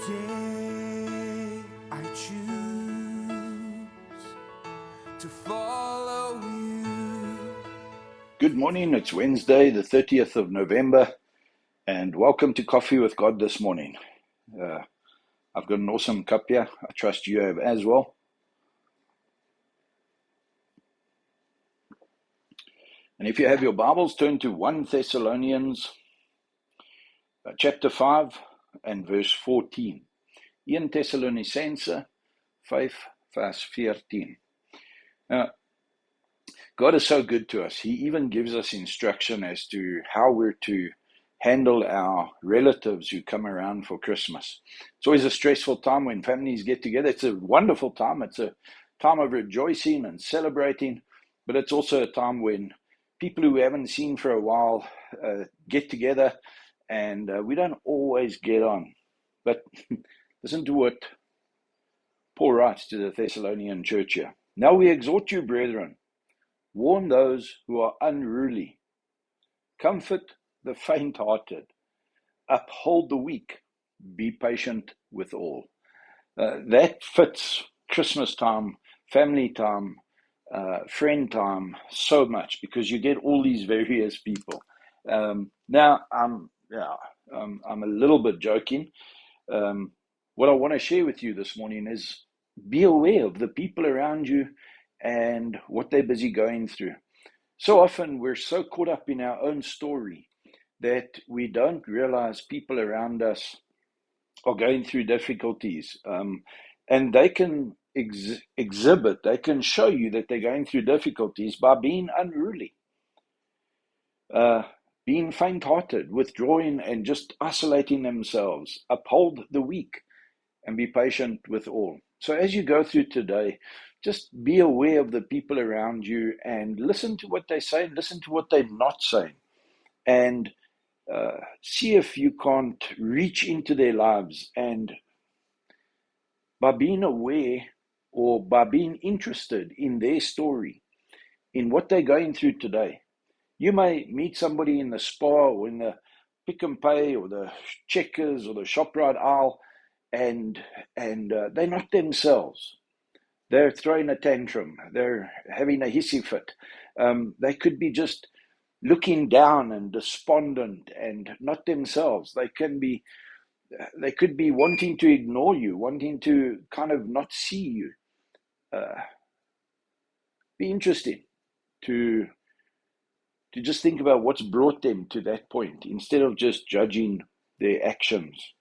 Today I choose to follow you. Good morning. It's Wednesday, the 30th of November, and welcome to Coffee with God this morning. I've got an awesome cup here. I trust you have as well. And if you have your Bibles, turn to 1 Thessalonians chapter 5 and verse 14. 1 Thessalonicense 5 verse 14. Now, God is so good to us. He even gives us instruction as to how we're to handle our relatives who come around for Christmas. It's always a stressful time when families get together. It's a wonderful time. It's a time of rejoicing and celebrating, but it's also a time when people who we haven't seen for a while get together, and we don't always get on. But listen to what Paul writes to the Thessalonian church here. Now we exhort you, brethren, warn those who are unruly, comfort the faint-hearted, uphold the weak, be patient with all. That fits Christmas time, family time, friend time so much, because you get all these various people. Now, I'm a little bit joking. What I want to share with you this morning is be aware of the people around you and what they're busy going through. So often we're so caught up in our own story that we don't realize people around us are going through difficulties. And they can exhibit, they can show you that they're going through difficulties by being unruly, being faint-hearted, withdrawing and just isolating themselves. Uphold the weak and be patient with all. So as you go through today, just be aware of the people around you and listen to what they say, listen to what they're not saying, and see if you can't reach into their lives. And by being aware or by being interested in their story, in what they're going through today, you may meet somebody in the spa or in the Pick and Pay or the Checkers or the ShopRite aisle, and they're not themselves. They're throwing a tantrum. They're having a hissy fit. They could be just looking down and despondent and not themselves. They could be wanting to ignore you, wanting to kind of not see you. Be interesting to just think about what's brought them to that point instead of just judging their actions.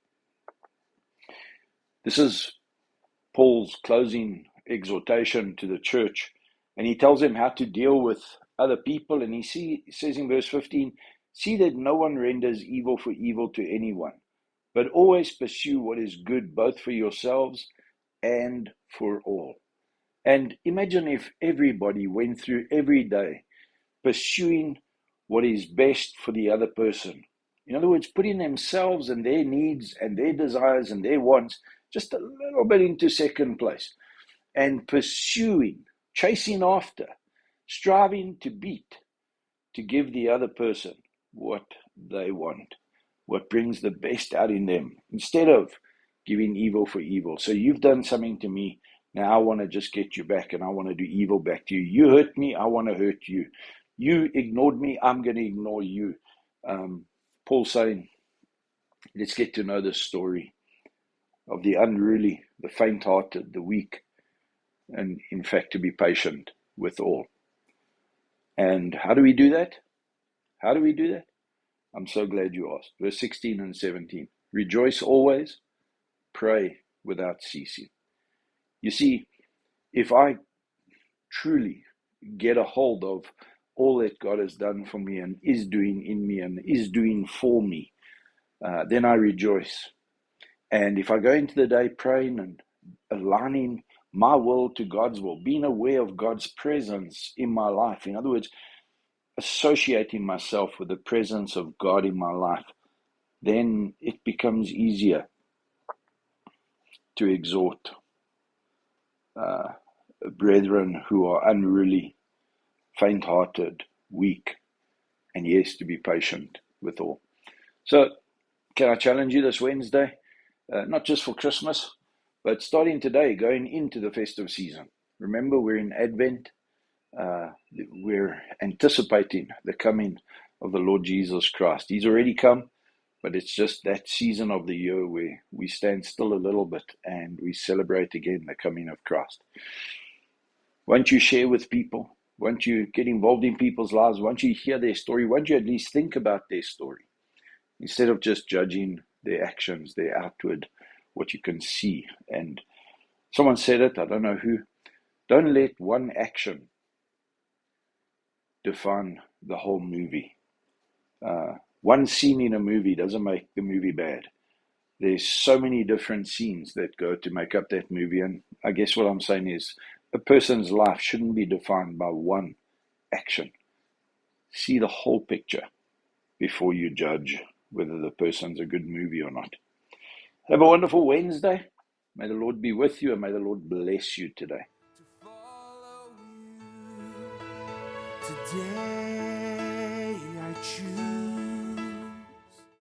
This is Paul's closing exhortation to the church, and he tells them how to deal with other people. And he says in verse 15, see that no one renders evil for evil to anyone, but always pursue what is good both for yourselves and for all. And imagine if everybody went through every day pursuing what is best for the other person. In other words, putting themselves and their needs and their desires and their wants just a little bit into second place, and pursuing, chasing after, striving to beat, to give the other person what they want, what brings the best out in them, instead of giving evil for evil. So you've done something to me, now I want to just get you back, and I want to do evil back to you. You hurt me, I want to hurt you. You ignored me, I'm going to ignore you. Paul's saying, let's get to know this story of the unruly, the faint-hearted, the weak, and in fact to be patient with all. And how do we do that? How do we do that? I'm so glad you asked. Verse 16 and 17. Rejoice always, pray without ceasing. You see, if I truly get a hold of all that God has done for me and is doing in me and is doing for me, then I rejoice. And if I go into the day praying and aligning my will to God's will, being aware of God's presence in my life, in other words, associating myself with the presence of God in my life, then it becomes easier to exhort brethren who are unruly, faint-hearted, weak, and yes, to be patient with all. So, can I challenge you this Wednesday? not just for Christmas, but starting today, going into the festive season. Remember, we're in Advent. We're anticipating the coming of the Lord Jesus Christ. He's already come, but it's just that season of the year where we stand still a little bit and we celebrate again the coming of Christ. Won't you share with people? Won't you get involved in people's lives? Won't you hear their story? Won't you at least think about their story? Instead of just judging their actions, their outward, what you can see. And someone said it, I don't know who, don't let one action define the whole movie. One scene in a movie doesn't make the movie bad. There's so many different scenes that go to make up that movie. And I guess what I'm saying is a person's life shouldn't be defined by one action. See the whole picture before you judge whether the person's a good movie or not. Have a wonderful Wednesday. May the Lord be with you and may the Lord bless you today. To follow you today.